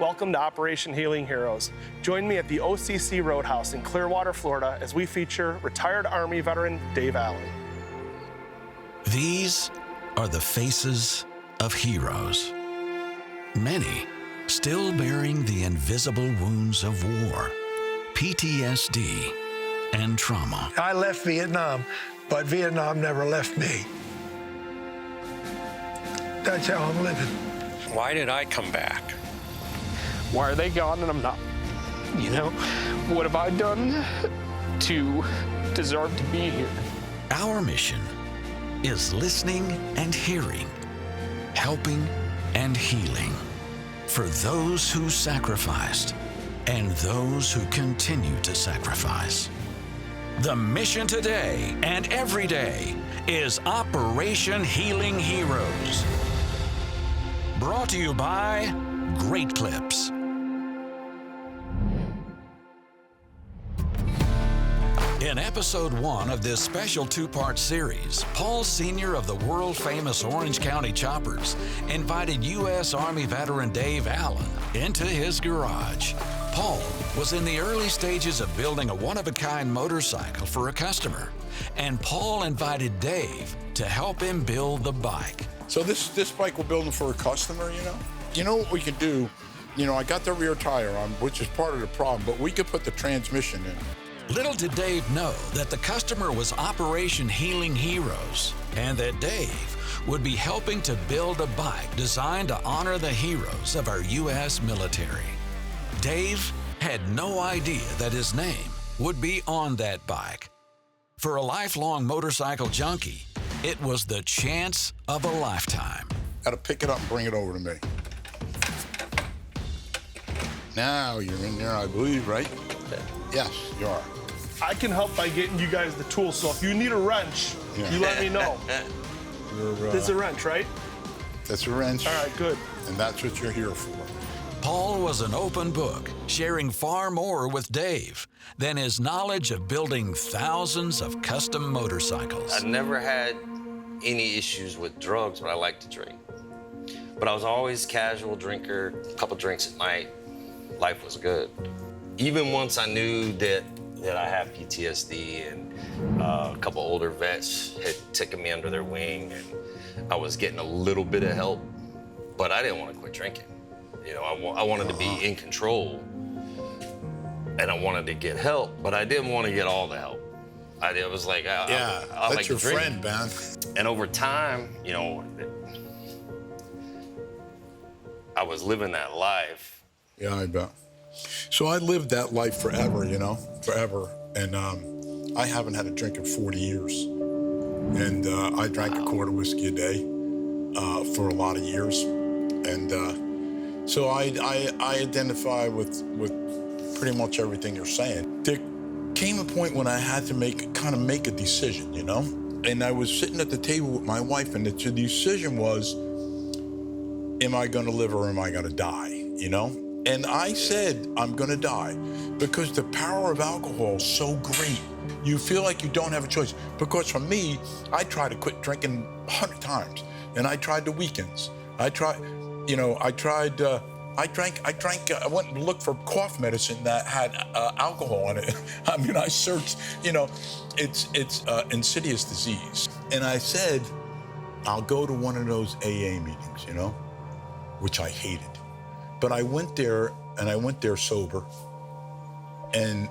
Welcome to Operation Healing Heroes. Join me at the OCC Roadhouse in Clearwater, Florida, as we feature retired Army veteran Dave Allen. These are the faces of heroes. Many still bearing the invisible wounds of war, PTSD, and trauma. I left Vietnam, but Vietnam never left me. That's how I'm living. Why did I come back? Why are they gone and I'm not? You know, what have I done to deserve to be here? Our mission is listening and hearing, helping and healing for those who sacrificed and those who continue to sacrifice. The mission today and every day is Operation Healing Heroes. Brought to you by Great Clips. In episode 1 of this special two-part series, Paul Sr. of the world-famous Orange County Choppers invited U.S. Army veteran Dave Allen into his garage. Paul was in the early stages of building a one-of-a-kind motorcycle for a customer, and Paul invited Dave to help him build the bike. So this bike we're building for a customer, you know? You know what we could do? You know, I got the rear tire on, which is part of the problem, but we could put the transmission in. Little did Dave know that the customer was Operation Healing Heroes, and that Dave would be helping to build a bike designed to honor the heroes of our U.S. military. Dave had no idea that his name would be on that bike. For a lifelong motorcycle junkie, it was the chance of a lifetime. Got to pick it up and bring it over to me. Now you're in there, I believe, right? Yes, you are. I can help by getting you guys the tools, so if you need a wrench, you let me know. This is a wrench, right? That's a wrench. All right, good. And that's what you're here for. Paul was an open book, sharing far more with Dave than his knowledge of building thousands of custom motorcycles. I never had any issues with drugs, but I like to drink. But I was always a casual drinker, a couple drinks at night. Life was good. Even once I knew that I have PTSD, and a couple older vets had taken me under their wing, and I was getting a little bit of help, but I didn't want to quit drinking. You know, I wanted to be in control, and I wanted to get help, but I didn't want to get all the help. I was like, I that's like your to drink. friend, man. And over time, you know, I was living that life. Yeah, I bet. So I lived that life forever, you know, forever. And I haven't had a drink in 40 years. And I drank a quart of whiskey a day for a lot of years. And so I identify with pretty much everything you're saying. There came a point when I had to make a decision, you know? And I was sitting at the table with my wife, and the decision was, am I gonna live or am I gonna die, you know? And I said, I'm gonna die, because the power of alcohol is so great. You feel like you don't have a choice. Because for me, I tried to quit drinking 100 times, and I tried the weekends. I went and looked for cough medicine that had alcohol in it. I mean, I searched, you know, it's insidious disease. And I said, I'll go to one of those AA meetings, you know, which I hated. But I went there, and I went there sober. And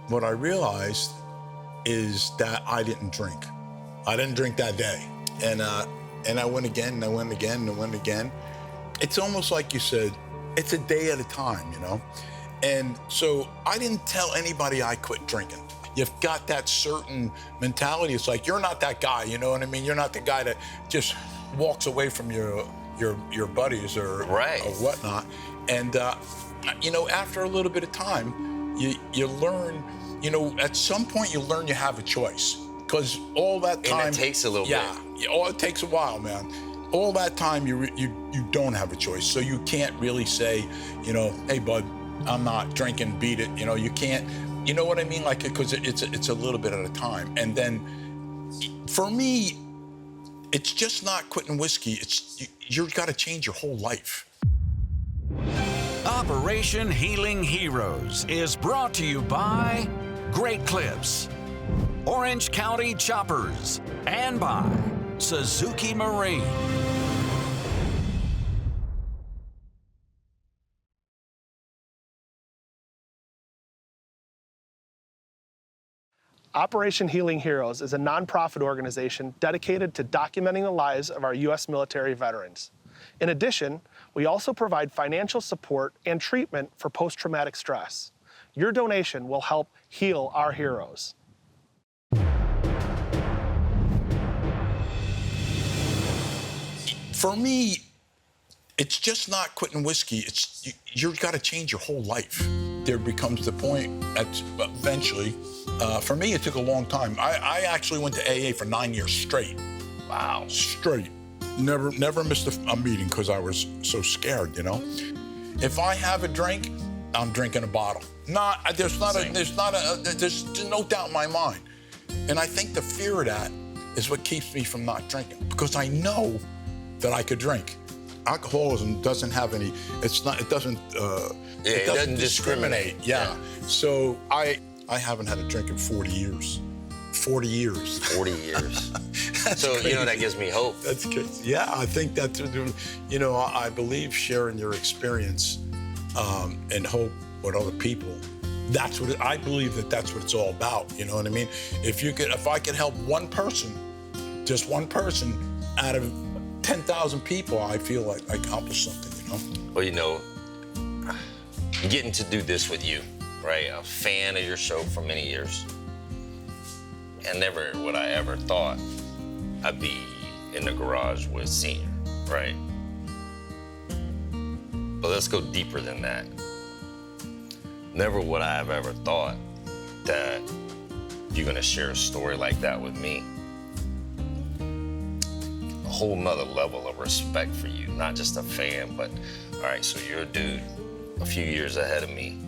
what I realized is that I didn't drink. I didn't drink that day. And I went again, and I went again, and I went again. It's almost like you said, it's a day at a time, you know? And so I didn't tell anybody I quit drinking. You've got that certain mentality. It's like, you're not that guy, you know what I mean? You're not the guy that just walks away from your buddies or whatnot. And, you know, after a little bit of time, you learn, you know, at some point you learn you have a choice. Because all that time... And it takes a little bit. Yeah, it takes a while, man. All that time, you don't have a choice. So you can't really say, you know, hey, bud, I'm not drinking, beat it. You know, you can't, you know what I mean? Like, because it's a little bit at a time. And then, for me, it's just not quitting whiskey. You've got to change your whole life. Operation Healing Heroes is brought to you by Great Clips, Orange County Choppers, and by Suzuki Marine. Operation Healing Heroes is a nonprofit organization dedicated to documenting the lives of our U.S. military veterans. In addition, we also provide financial support and treatment for post-traumatic stress. Your donation will help heal our heroes. For me, it's just not quitting whiskey. You've got to change your whole life. There becomes the point that eventually, for me, it took a long time. I actually went to AA for 9 years straight. Wow. Straight. Never missed a meeting because I was so scared, you know? If I have a drink, I'm drinking a bottle. There's no doubt in my mind. And I think the fear of that is what keeps me from not drinking, because I know that I could drink. Alcoholism doesn't have any, it doesn't discriminate. Yeah. So I haven't had a drink in 40 years. 40 years. 40 years. So, crazy. you know, that gives me hope. That's good. Yeah, I think that, you know, I believe sharing your experience and hope with other people, I believe that's what it's all about, you know what I mean? If I could help one person, just one person out of 10,000 people, I feel like I accomplished something, you know? Well, you know, getting to do this with you, right? A fan of your show for many years. And never would I ever thought I'd be in the garage with Senior, right? But let's go deeper than that. Never would I have ever thought that you're gonna share a story like that with me. A whole nother level of respect for you, not just a fan, but all right, so you're a dude a few years ahead of me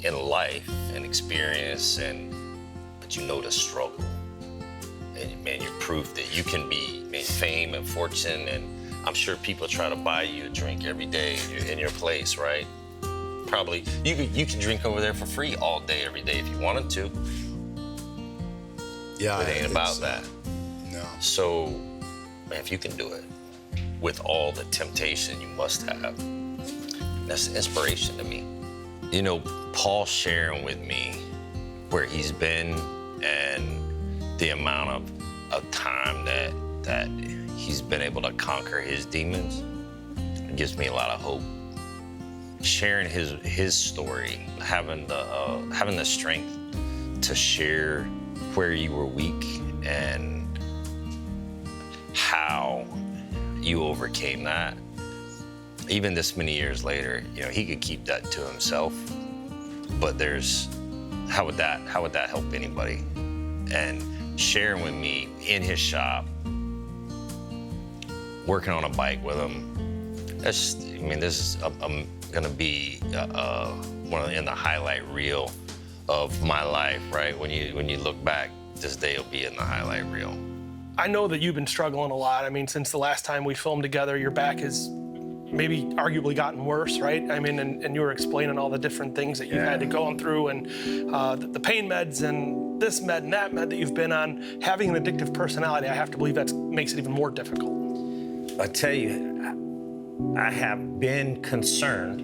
in life and experience, but you know the struggle. And man, you're proof that you can be fame and fortune, and I'm sure people try to buy you a drink every day in your place, right? Probably, you can drink over there for free all day, every day if you wanted to. Yeah, but it ain't about that. No. So, man, if you can do it with all the temptation you must have, that's an inspiration to me. You know, Paul sharing with me where he's been and the amount of time that he's been able to conquer his demons, it gives me a lot of hope. Sharing his story, having the strength to share where you were weak and how you overcame that. Even this many years later, you know, he could keep that to himself. But how would that help anybody? And sharing with me in his shop, working on a bike with him. This is gonna be in the highlight reel of my life, right? When you look back, this day will be in the highlight reel. I know that you've been struggling a lot. I mean, since the last time we filmed together, your back has maybe arguably gotten worse, right? I mean, and you were explaining all the different things that you've had to go through, and the pain meds and this med and that med that you've been on. Having an addictive personality, I have to believe that makes it even more difficult. I tell you, I have been concerned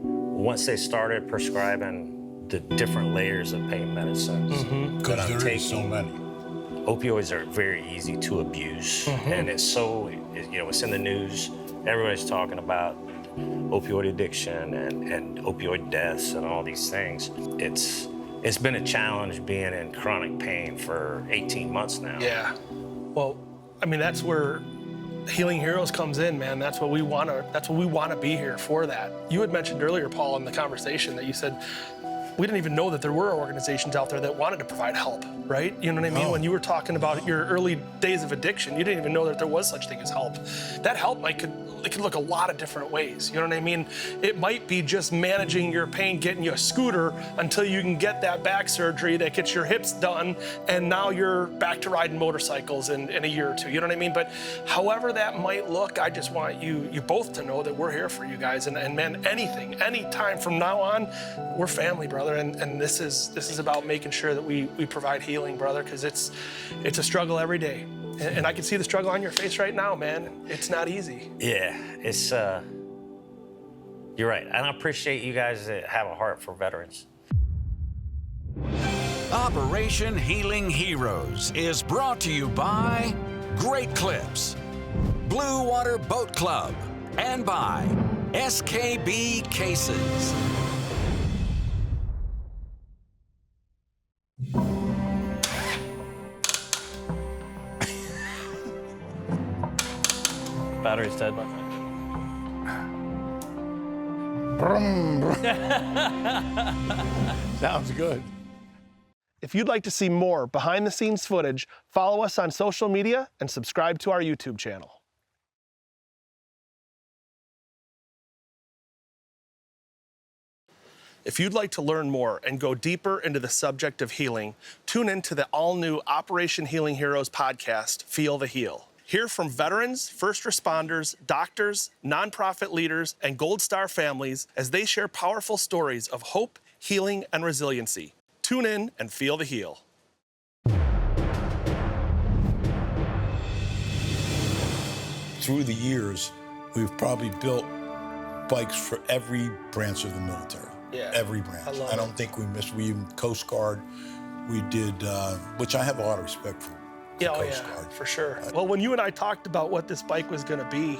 once they started prescribing the different layers of pain medicines. Because there is so many. Opioids are very easy to abuse, and it's in the news. Everybody's talking about opioid addiction and opioid deaths and all these things. It's been a challenge being in chronic pain for 18 months now. Yeah. Well, I mean, that's where Healing Heroes comes in, man. That's what we want to be here for. That you had mentioned earlier, Paul, in the conversation that you said we didn't even know that there were organizations out there that wanted to provide help, right? You know what I mean? When you were talking about your early days of addiction, you didn't even know that there was such thing as help. That help could it can look a lot of different ways. You know what I mean? It might be just managing your pain, getting you a scooter until you can get that back surgery that gets your hips done, and now you're back to riding motorcycles in a year or two. You know what I mean? But however that might look, I just want you both to know that we're here for you guys. And man, any time from now on, we're family, brother. And this is about making sure that we provide healing, brother, because it's a struggle every day. And I can see the struggle on your face right now, man. It's not easy. Yeah, it's, you're right. And I appreciate you guys that have a heart for veterans. Operation Healing Heroes is brought to you by Great Clips, Blue Water Boat Club, and by SKB Cases. Battery's dead, my friend. Sounds good. If you'd like to see more behind-the-scenes footage, follow us on social media and subscribe to our YouTube channel. If you'd like to learn more and go deeper into the subject of healing, tune in to the all-new Operation Healing Heroes podcast, Feel the Heal. Hear from veterans, first responders, doctors, nonprofit leaders, and Gold Star families as they share powerful stories of hope, healing, and resiliency. Tune in and feel the heal. Through the years, we've probably built bikes for every branch of the military. Yeah, every branch. I love I don't think we missed. We even Coast Guard. We did, which I have a lot of respect for. Yeah, Coast Guard. for sure. Well, when you and I talked about what this bike was going to be,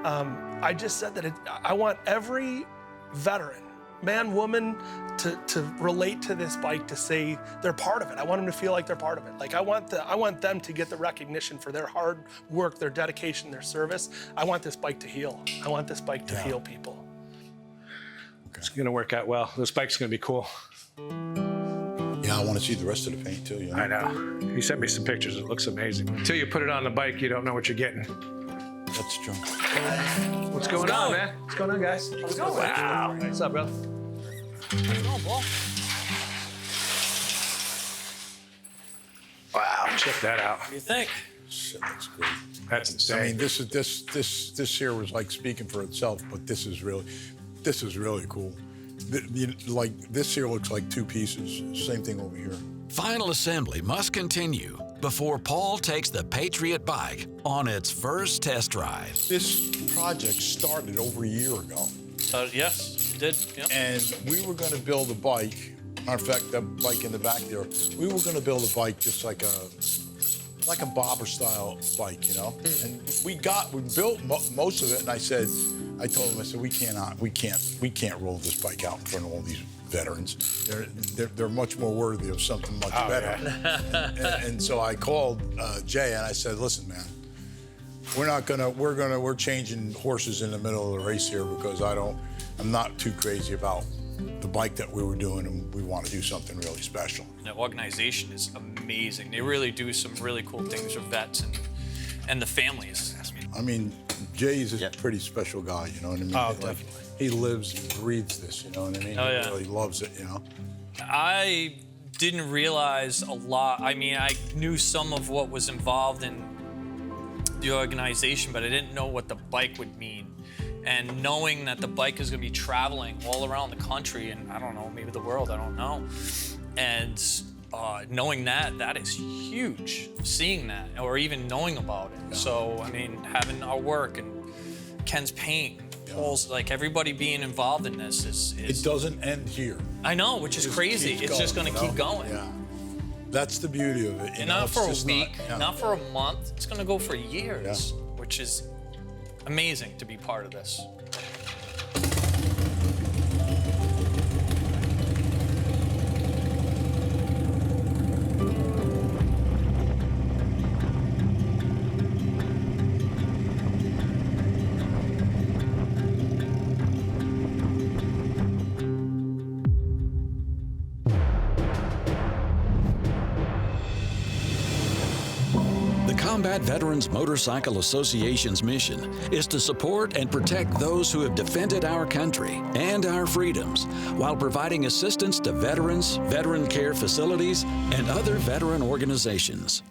I just said that I want every veteran, man, woman, to relate to this bike, to say they're part of it. I want them to feel like they're part of it. Like I want them to get the recognition for their hard work, their dedication, their service. I want this bike to heal. I want this bike to heal people. It's going to work out well. This bike's going to be cool. Yeah, I want to see the rest of the paint too. You know? I know. He sent me some pictures. It looks amazing. Until you put it on the bike, you don't know what you're getting. That's true. What's going on, man? What's going on, guys? How's it going? Wow. What's up, bro? How's it going, Paul? Wow, check that out. What do you think? Shit, that's great. That's insane. I mean, this here was like speaking for itself, but this is really cool. Like this here looks like two pieces. Same thing over here. Final assembly must continue before Paul takes the Patriot bike on its first test ride. This project started over a year ago. Yes, it did. Yeah. And we were going to build a bike. Matter of fact, that bike in the back there, we were going to build a bike just like a bobber style bike, you know? And we built most of it, and I told him, I said, we can't roll this bike out in front of all these veterans. They're much more worthy of something much better. Yeah. and so I called Jay and I said, listen, man, we're changing horses in the middle of the race here because I'm not too crazy about the bike that we were doing, and we want to do something really special. The organization is amazing. They really do some really cool things for vets and the families. I mean, Jay's a pretty special guy, you know what I mean? Oh, definitely. He lives and breathes this, you know what I mean? Oh, He yeah. really loves it, you know? I didn't realize a lot. I mean, I knew some of what was involved in the organization, but I didn't know what the bike would mean. And knowing that the bike is going to be traveling all around the country and I don't know, maybe the world, I don't know. And knowing that is huge, seeing that or even knowing about it. Yeah. So, I mean, having our work and Ken's paint, Paul's, like everybody being involved in this is... It doesn't end here. I know, which is crazy. It's just going to keep going. Yeah. That's the beauty of it. And not for a week, not for a month. It's going to go for years, which is amazing to be part of this. The Combat Veterans Motorcycle Association's mission is to support and protect those who have defended our country and our freedoms while providing assistance to veterans, veteran care facilities, and other veteran organizations.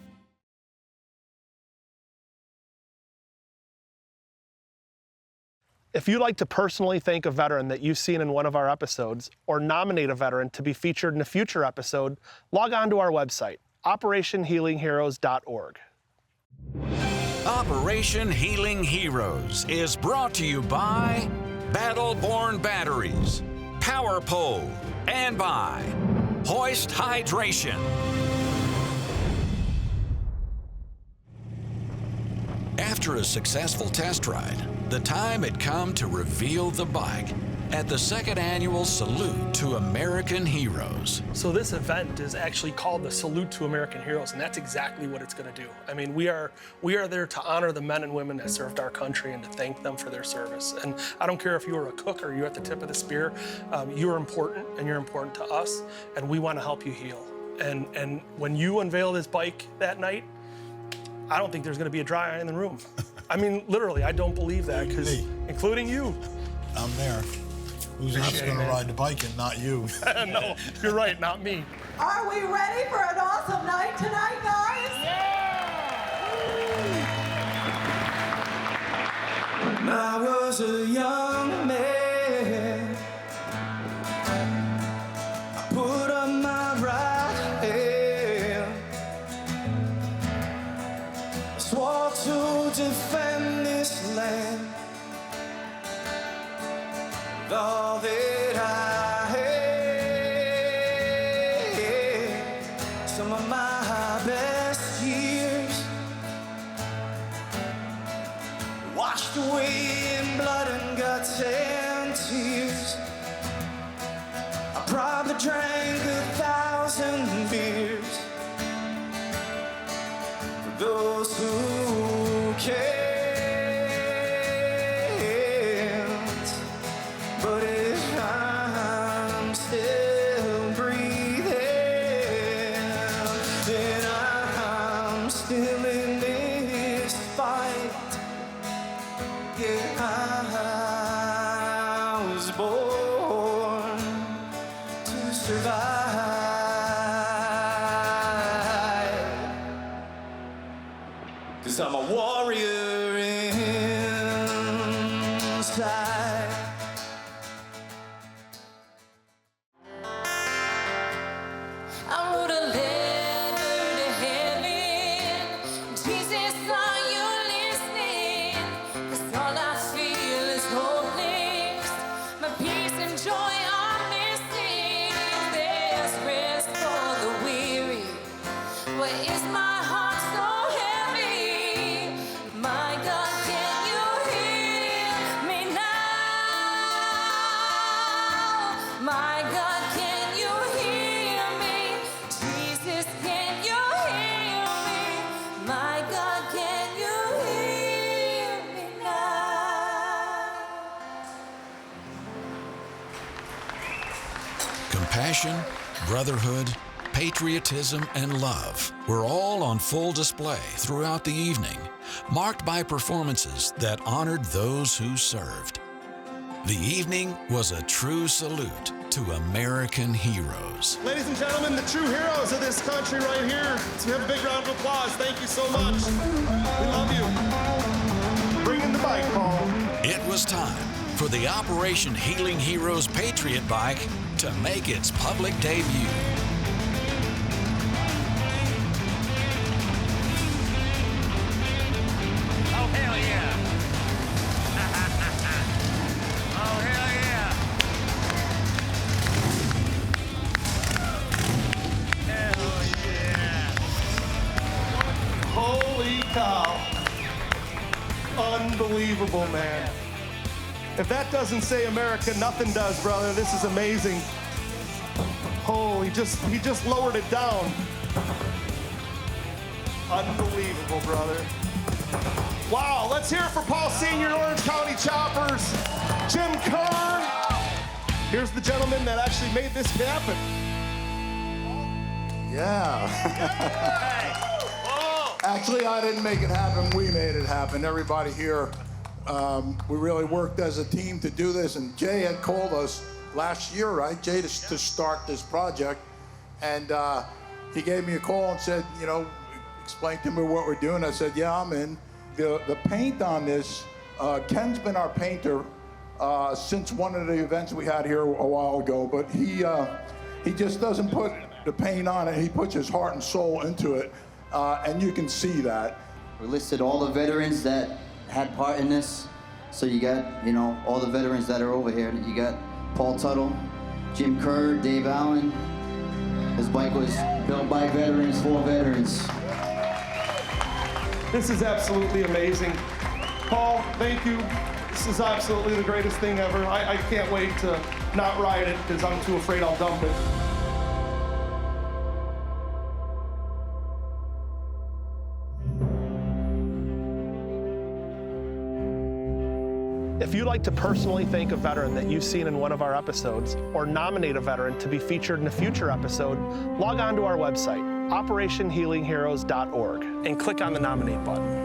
If you'd like to personally thank a veteran that you've seen in one of our episodes or nominate a veteran to be featured in a future episode, log on to our website, operationhealingheroes.org. Operation Healing Heroes is brought to you by Battle-Born Batteries, Power Pole, and by Hoist Hydration. After a successful test ride, the time had come to reveal the bike at the second annual Salute to American Heroes. So this event is actually called the Salute to American Heroes, and that's exactly what it's going to do. I mean, we are there to honor the men and women that served our country and to thank them for their service. And I don't care if you were a cook or you're at the tip of the spear, you're important and you're important to us, and we want to help you heal. And when you unveil this bike that night, I don't think there's going to be a dry eye in the room. I mean, literally, I don't believe that, because including you. I'm there. Who's else going to ride the bike and not you? No, you're right, not me. Are we ready for an awesome night tonight, guys? When I was a young man, I put up my right hand, I swore to defend this land with all that I had. Some of my best years washed away in blood and guts and tears. I probably drank 1,000 beers for those who can't. But if I'm still breathing, then I'm still in this fight. Yeah, I was born to survive, 'cause I'm a warrior inside. I wrote a letter to heaven. Jesus, are you listening? 'Cause all I feel is hopeless. My peace and joy are missing. There's rest for the weary. Why is my heart so heavy? My God, can you hear me now? My God, can you hear me? Jesus, can you hear me? My God, can you hear me now? Compassion, brotherhood, patriotism, and love were all on full display throughout the evening, marked by performances that honored those who served. The evening was a true salute to American heroes. Ladies and gentlemen, the true heroes of this country right here. So we have a big round of applause. Thank you so much. We love you. Bring in the bike, Paul. It was time for the Operation Healing Heroes Patriot bike to make its public debut. Oh, hell yeah. Oh, hell yeah. Hell yeah. Holy cow. Unbelievable, man. If that doesn't say America, nothing does, brother. This is amazing. Oh, he just lowered it down. Unbelievable, brother. Wow, let's hear it for Paul Sr. Orange County Choppers, Jim Kern. Here's the gentleman that actually made this happen. Yeah. Hey, Paul. Actually, I didn't make it happen. We made it happen. Everybody here, we really worked as a team to do this. And Jay had called us last year, right, Jay, to start this project. And he gave me a call and said, you know, explain to me what we're doing. I said, yeah, I'm in. The paint on this, Ken's been our painter since one of the events we had here a while ago, but he just doesn't put the paint on it. He puts his heart and soul into it, and you can see that. We listed all the veterans that had part in this. So you got, you know, all the veterans that are over here. You got Paul Tuetul, Jim Kerr, Dave Allen. His bike was built by veterans for veterans. This is absolutely amazing. Paul, thank you. This is absolutely the greatest thing ever. I can't wait to not ride it because I'm too afraid I'll dump it. If you'd like to personally thank a veteran that you've seen in one of our episodes or nominate a veteran to be featured in a future episode, log on to our website, operationhealingheroes.org, and click on the nominate button.